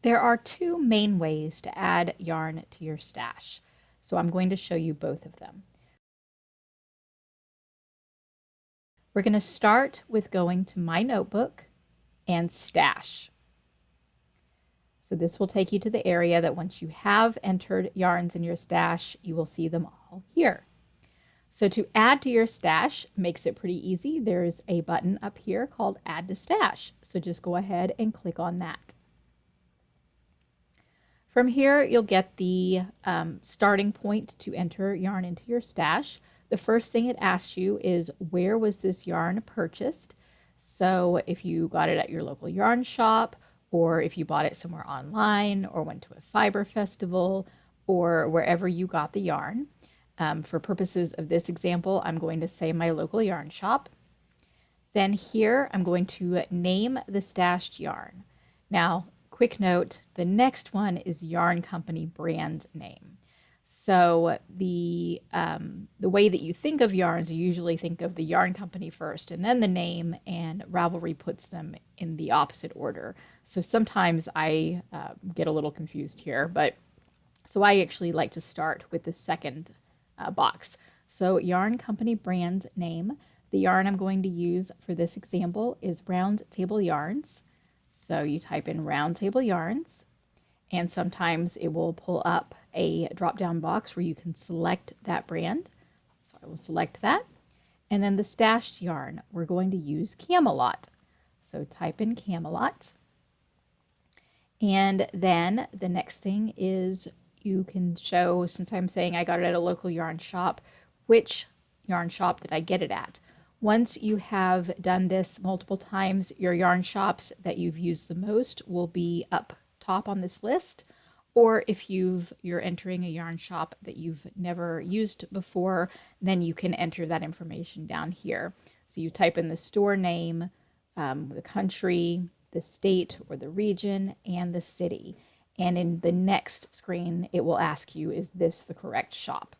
There are two main ways to add yarn to your stash, so I'm going to show you both of them. We're going to start with going to My Notebook and Stash. So this will take you to the area that once you have entered yarns in your stash, you will see them all here. So to add to your stash makes it pretty easy. There's a button up here called Add to Stash. So just go ahead and click on that. From here, you'll get the starting point to enter yarn into your stash. The first thing it asks you is, where was this yarn purchased? So if you got it at your local yarn shop, or if you bought it somewhere online, or went to a fiber festival, or wherever you got the yarn. For purposes of this example, I'm going to say my local yarn shop. Then here, I'm going to name the stashed yarn. Now, quick note, the next one is yarn company brand name. So the way that you think of yarns, you usually think of the yarn company first and then the name, and Ravelry puts them in the opposite order. So sometimes I get a little confused here, but so I actually like to start with the second box. So yarn company brand name. The yarn I'm going to use for this example is Round Table Yarns. So you type in Round Table Yarns, and sometimes it will pull up a drop-down box where you can select that brand. So I will select that. And then the stashed yarn, we're going to use Camelot. So type in Camelot. And then the next thing is you can show, since I'm saying I got it at a local yarn shop, which yarn shop did I get it at? Once you have done this multiple times, your yarn shops that you've used the most will be up top on this list. Or if you're entering a yarn shop that you've never used before, then you can enter that information down here. So you type in the store name, the country, the state or the region, and the city. And in the next screen, it will ask you, is this the correct shop?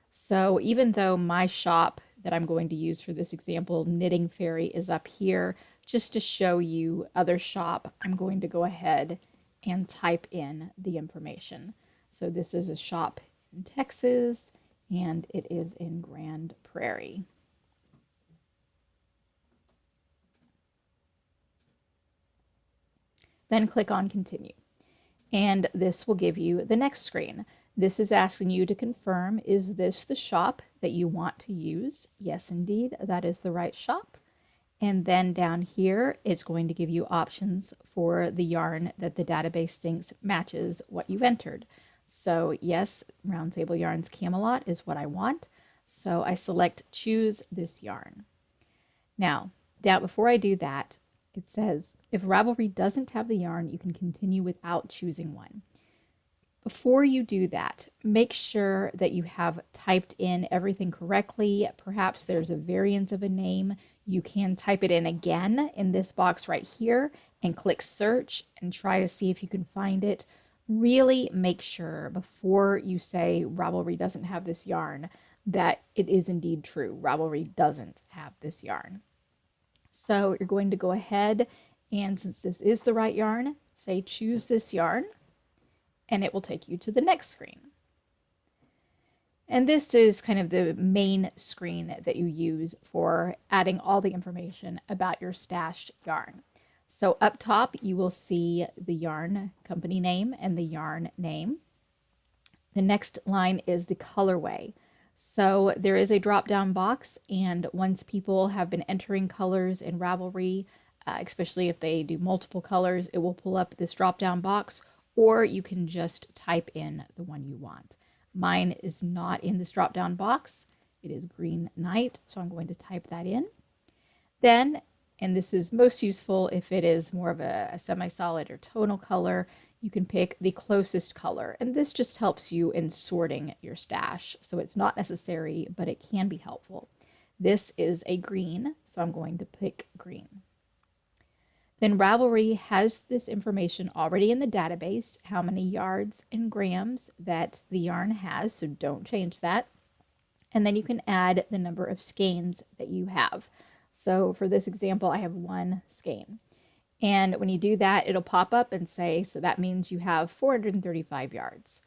So even though my shop that I'm going to use for this example, Knitting Fairy, is up here, just to show you other shop, I'm going to go ahead and type in the information. So this is a shop in Texas, and it is in Grand Prairie. Then click on Continue. And this will give you the next screen. This is asking you to confirm, is this the shop that you want to use? Yes, indeed, that is the right shop. And then down here, it's going to give you options for the yarn that the database thinks matches what you've entered. So yes, Round Table Yarns Camelot is what I want. So I select choose this yarn. Now, before I do that, it says, if Ravelry doesn't have the yarn, you can continue without choosing one. Before you do that, make sure that you have typed in everything correctly. Perhaps there's a variant of a name. You can type it in again in this box right here and click search and try to see if you can find it. Really make sure before you say Ravelry doesn't have this yarn that it is indeed true. Ravelry doesn't have this yarn. So you're going to go ahead and, since this is the right yarn, say choose this yarn, and it will take you to the next screen. And this is kind of the main screen that you use for adding all the information about your stashed yarn. So up top, you will see the yarn company name and the yarn name. The next line is the colorway. So there is a drop-down box, and once people have been entering colors in Ravelry, especially if they do multiple colors, it will pull up this drop-down box, or you can just type in the one you want. Mine is not in this drop-down box. It is Green Night, so I'm going to type that in. Then, and this is most useful if it is more of a semi-solid or tonal color, you can pick the closest color, and this just helps you in sorting your stash. So it's not necessary, but it can be helpful. This is a green, so I'm going to pick green. Then Ravelry has this information already in the database, how many yards and grams that the yarn has, so don't change that. And then you can add the number of skeins that you have. So for this example, I have 1 skein. And when you do that, it'll pop up and say, so that means you have 435 yards.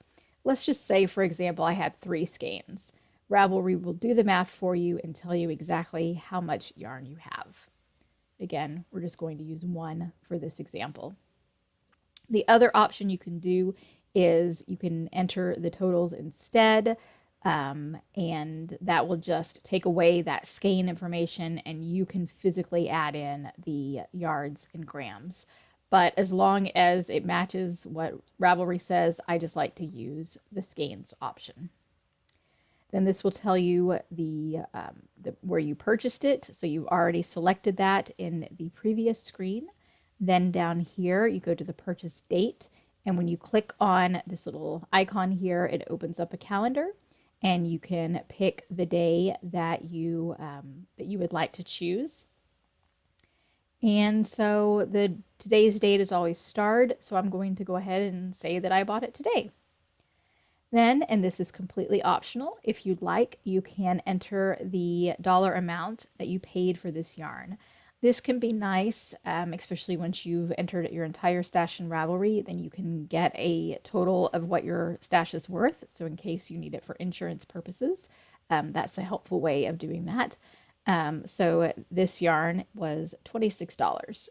Let's just say, for example, I had 3 skeins. Ravelry will do the math for you and tell you exactly how much yarn you have. Again, we're just going to use 1 for this example. The other option you can do is you can enter the totals instead, and that will just take away that skein information, and you can physically add in the yards and grams. But as long as it matches what Ravelry says, I just like to use the skeins option. Then this will tell you where you purchased it. So you've already selected that in the previous screen. Then down here, you go to the purchase date. And when you click on this little icon here, it opens up a calendar, and you can pick the day that you would like to choose. And so today's date is always starred, so I'm going to go ahead and say that I bought it today. Then, and this is completely optional, if you'd like, you can enter the dollar amount that you paid for this yarn. This can be nice, especially once you've entered your entire stash in Ravelry, then you can get a total of what your stash is worth. So in case you need it for insurance purposes, that's a helpful way of doing that. So this yarn was $26.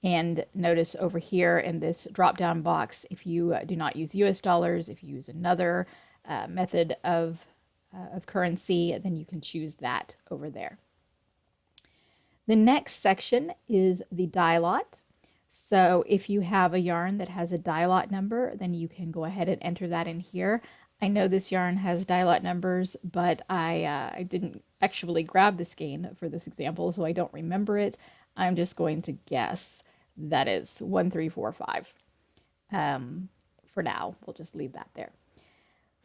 And notice over here in this drop-down box, if you do not use US dollars, if you use another method of currency, then you can choose that over there. The next section is the die lot. So if you have a yarn that has a die lot number, then you can go ahead and enter that in here. I know this yarn has die lot numbers, but I didn't actually grab the skein for this example, so I don't remember it. I'm just going to guess that is 1345. For now, we'll just leave that there.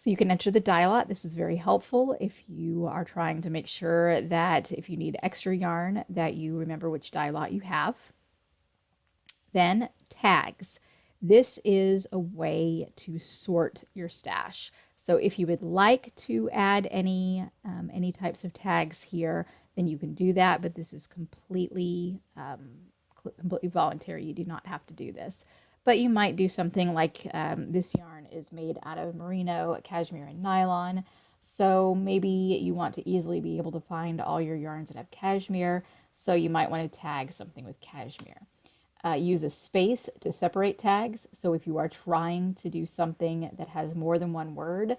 So you can enter the die lot. This is very helpful if you are trying to make sure that if you need extra yarn, that you remember which die lot you have. Then tags. This is a way to sort your stash. So if you would like to add any types of tags here, then you can do that, but this is completely voluntary. You do not have to do this. But you might do something like this yarn is made out of merino, cashmere, and nylon. So maybe you want to easily be able to find all your yarns that have cashmere. So you might want to tag something with cashmere. Use a space to separate tags. So if you are trying to do something that has more than one word,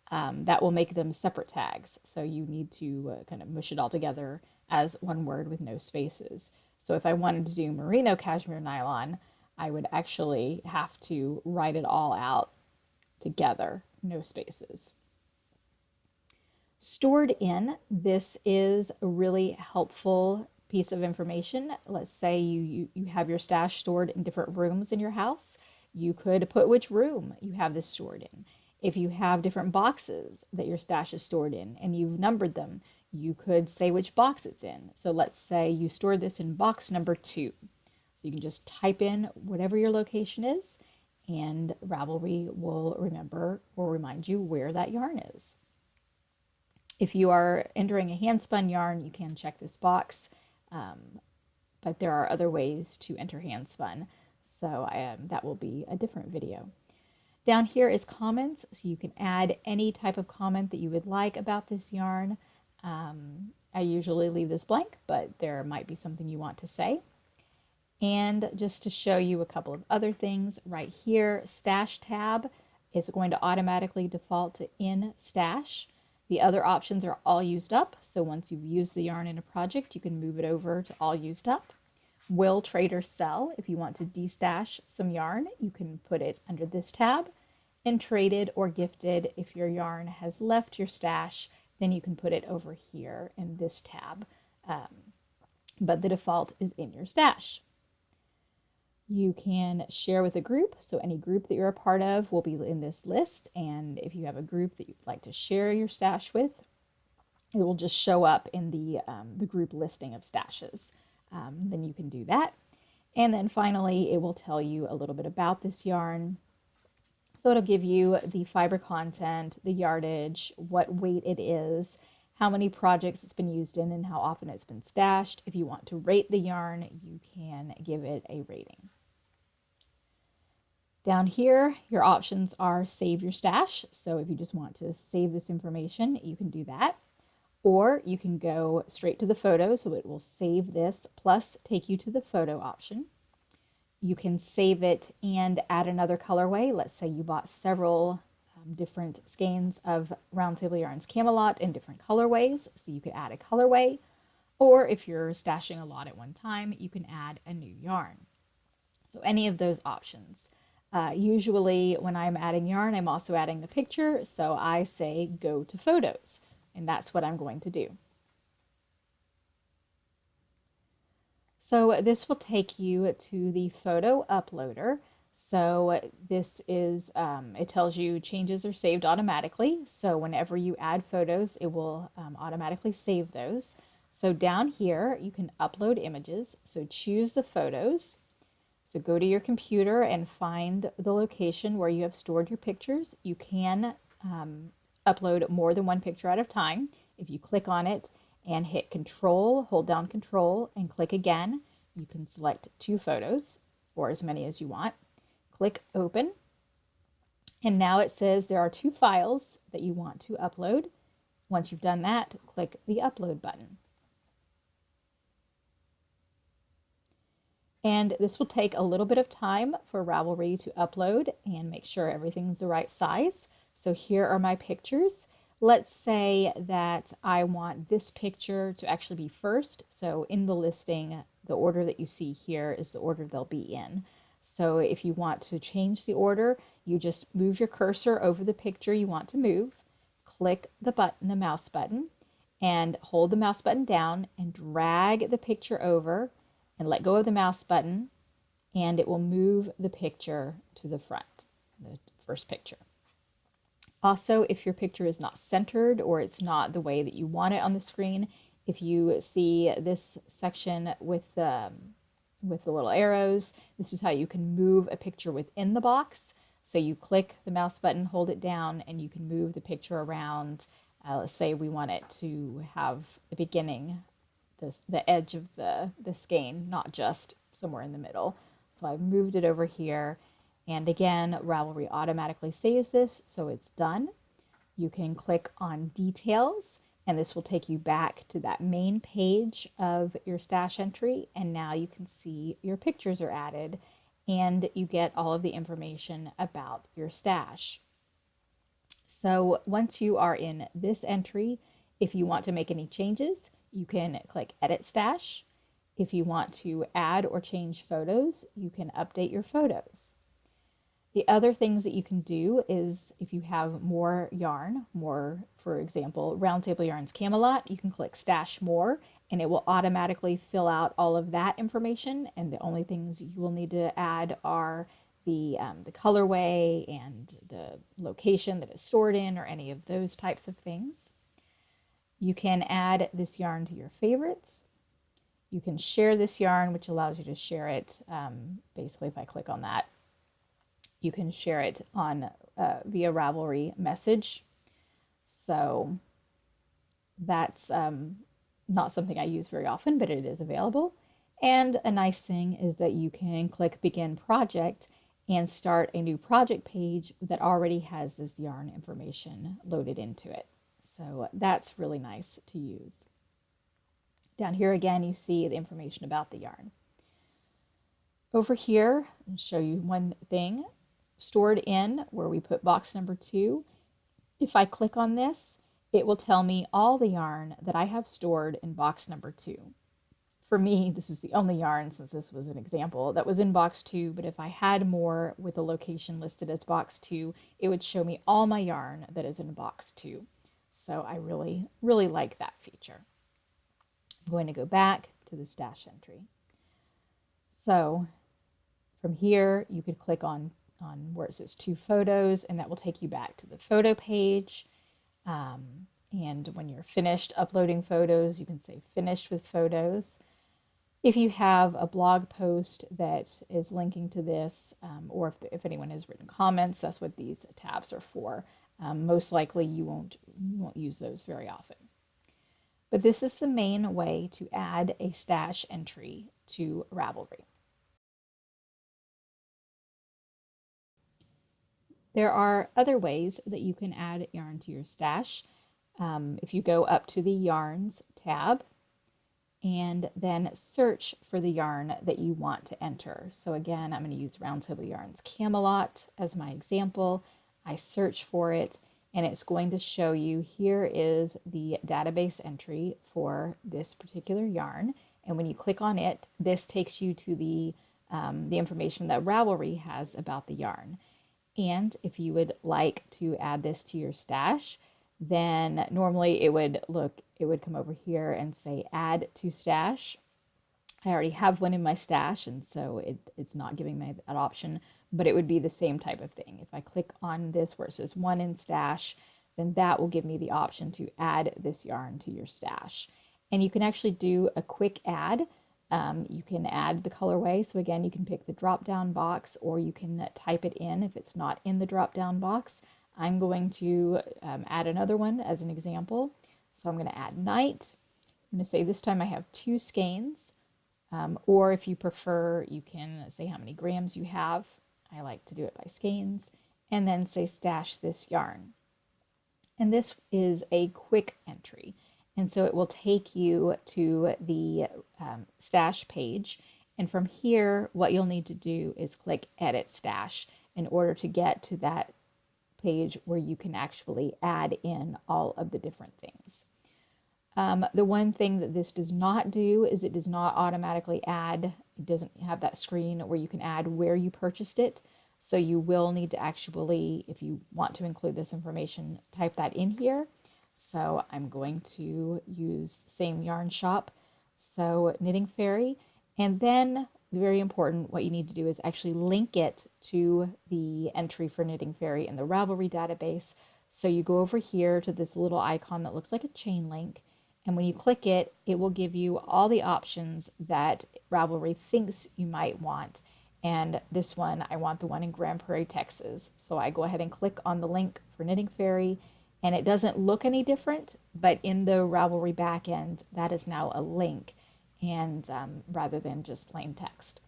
that will make them separate tags. So you need to kind of mush it all together as one word with no spaces. So if I wanted to do merino, cashmere, nylon, I would actually have to write it all out together, no spaces. Stored in, this is a really helpful piece of information. Let's say you have your stash stored in different rooms in your house. You could put which room you have this stored in. If you have different boxes that your stash is stored in and you've numbered them, you could say which box it's in. So let's say you stored this in box number 2. So you can just type in whatever your location is, and Ravelry will remind you where that yarn is. If you are entering a hand-spun yarn, you can check this box, but there are other ways to enter hand-spun, so that will be a different video. Down here is comments, so you can add any type of comment that you would like about this yarn. I usually leave this blank, but there might be something you want to say. And just to show you a couple of other things, right here, Stash tab is going to automatically default to in stash. The other options are all used up, so once you've used the yarn in a project, you can move it over to all used up. Will trade or sell, if you want to destash some yarn, you can put it under this tab. And traded or gifted, if your yarn has left your stash, then you can put it over here in this tab. But the default is in your stash. You can share with a group, so any group that you're a part of will be in this list, and if you have a group that you'd like to share your stash with, it will just show up in the group listing of stashes. Then you can do that. And then finally, it will tell you a little bit about this yarn. So it'll give you the fiber content, the yardage, what weight it is, how many projects it's been used in and how often it's been stashed. If you want to rate the yarn, you can give it a rating. Down here, your options are save your stash. So if you just want to save this information, you can do that. Or you can go straight to the photo, so it will save this plus take you to the photo option. You can save it and add another colorway. Let's say you bought several different skeins of Round Table Yarns Camelot in different colorways, so you could add a colorway. Or if you're stashing a lot at one time, you can add a new yarn. So any of those options. Usually when I'm adding yarn, I'm also adding the picture, so I say go to photos, and that's what I'm going to do. So this will take you to the photo uploader. So this is, it tells you changes are saved automatically. So whenever you add photos, it will automatically save those. So down here, you can upload images. So choose the photos. So go to your computer and find the location where you have stored your pictures. You can upload more than one picture at a time. If you click on it and hit Control, hold down Control and click again, you can select 2 photos or as many as you want. Click Open. And now it says there are 2 files that you want to upload. Once you've done that, click the Upload button. And this will take a little bit of time for Ravelry to upload and make sure everything's the right size. So here are my pictures. Let's say that I want this picture to actually be first. So in the listing, the order that you see here is the order they'll be in. So if you want to change the order, you just move your cursor over the picture you want to move, click the button, the mouse button, and hold the mouse button down and drag the picture over and let go of the mouse button, and it will move the picture to the front, the first picture. Also, if your picture is not centered or it's not the way that you want it on the screen, if you see this section with the little arrows, this is how you can move a picture within the box. So you click the mouse button, hold it down, and you can move the picture around. Let's say we want it to have the beginning, the edge of the skein, not just somewhere in the middle. So I've moved it over here. And again, Ravelry automatically saves this, so it's done. You can click on Details, and this will take you back to that main page of your stash entry. And now you can see your pictures are added, and you get all of the information about your stash. So once you are in this entry, if you want to make any changes, you can click Edit Stash. If you want to add or change photos, you can update your photos. The other things that you can do is if you have more yarn, for example, Round Table Yarns Camelot, you can click Stash More and it will automatically fill out all of that information, and the only things you will need to add are the colorway and the location that it's stored in or any of those types of things. You can add this yarn to your favorites. You can share this yarn, which allows you to share it. Basically, if I click on that, you can share it on via Ravelry message. So that's not something I use very often, but it is available. And a nice thing is that you can click Begin Project and start a new project page that already has this yarn information loaded into it. So that's really nice to use. Down here again, you see the information about the yarn. Over here, I'll show you one thing. Stored in, where we put box number 2. If I click on this, it will tell me all the yarn that I have stored in box number 2. For me, this is the only yarn, since this was an example, that was in box 2, but if I had more with a location listed as box 2, it would show me all my yarn that is in box 2. So I really, really like that feature. I'm going to go back to the stash entry. So from here, you could click on where it says 2 photos, and that will take you back to the photo page. And when you're finished uploading photos, you can say finish with photos. If you have a blog post that is linking to this, or if anyone has written comments, that's what these tabs are for. Most likely you won't use those very often. But this is the main way to add a stash entry to Ravelry. There are other ways that you can add yarn to your stash. If you go up to the Yarns tab and then search for the yarn that you want to enter. So again, I'm going to use Round Table Yarns Camelot as my example. I search for it and it's going to show you here is the database entry for this particular yarn. And when you click on it, this takes you to the information that Ravelry has about the yarn. And if you would like to add this to your stash, then normally it would come over here and say add to stash. I already have one in my stash, and so it's not giving me that option, but it would be the same type of thing. If I click on this where it says one in stash, then that will give me the option to add this yarn to your stash. And you can actually do a quick add. You can add the colorway. So again, you can pick the drop down box or you can type it in if it's not in the drop down box. I'm going to add another one as an example. So I'm going to add night. I'm going to say this time I have 2 skeins. Or if you prefer, you can say how many grams you have. I like to do it by skeins. And then say stash this yarn. And this is a quick entry. And so it will take you to the stash page. And from here, what you'll need to do is click Edit Stash in order to get to that page where you can actually add in all of the different things. The one thing that this does not do is it does not automatically add. It doesn't have that screen where you can add where you purchased it. So you will need to actually, if you want to include this information, type that in here. So I'm going to use the same yarn shop, so Knitting Fairy, and then very important, what you need to do is actually link it to the entry for Knitting Fairy in the Ravelry database. So you go over here to this little icon that looks like a chain link, and when you click it, it will give you all the options that Ravelry thinks you might want. And this one, I want the one in Grand Prairie, Texas. So I go ahead and click on the link for Knitting Fairy, and it doesn't look any different, but in the Ravelry backend, that is now a link, and rather than just plain text.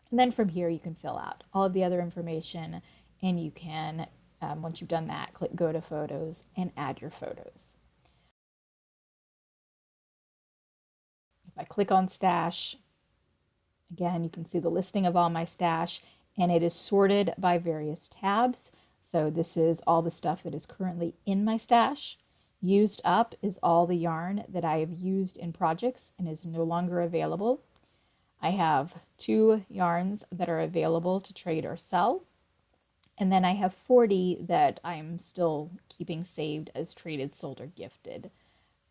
And then from here, you can fill out all of the other information, and you can, once you've done that, click Go to Photos and add your photos. If I click on Stash, again, you can see the listing of all my stash, and it is sorted by various tabs. So this is all the stuff that is currently in my stash. Used up is all the yarn that I have used in projects and is no longer available. I have 2 yarns that are available to trade or sell. And then I have 40 that I'm still keeping saved as traded, sold, or gifted.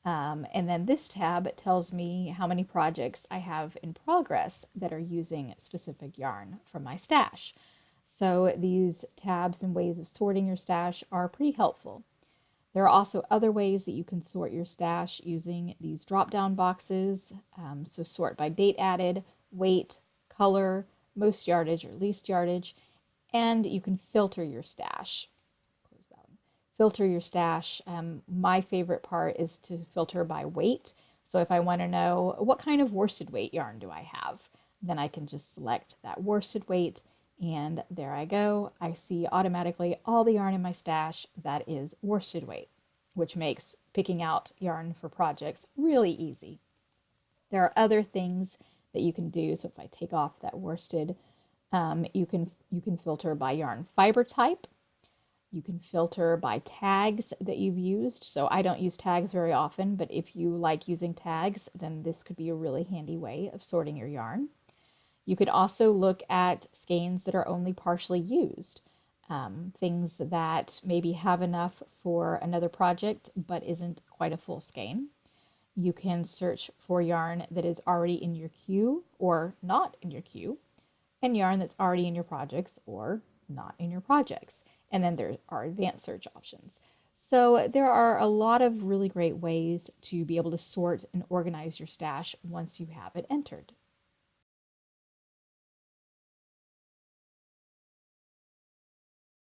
And then this tab tells me how many projects I have in progress that are using specific yarn from my stash. So these tabs and ways of sorting your stash are pretty helpful. There are also other ways that you can sort your stash using these drop-down boxes. So sort by date added, weight, color, most yardage or least yardage, and you can filter your stash. Close that one. Filter your stash. My favorite part is to filter by weight. So if I want to know what kind of worsted weight yarn do I have, then I can just select that worsted weight. And there I go. I see automatically all the yarn in my stash that is worsted weight, which makes picking out yarn for projects really easy. There are other things that you can do. So if I take off that worsted, you can filter by yarn fiber type. You can filter by tags that you've used. So I don't use tags very often, but if you like using tags, then this could be a really handy way of sorting your yarn. You could also look at skeins that are only partially used, things that maybe have enough for another project but isn't quite a full skein. You can search for yarn that is already in your queue or not in your queue, and yarn that's already in your projects or not in your projects. And then there are advanced search options. So there are a lot of really great ways to be able to sort and organize your stash once you have it entered.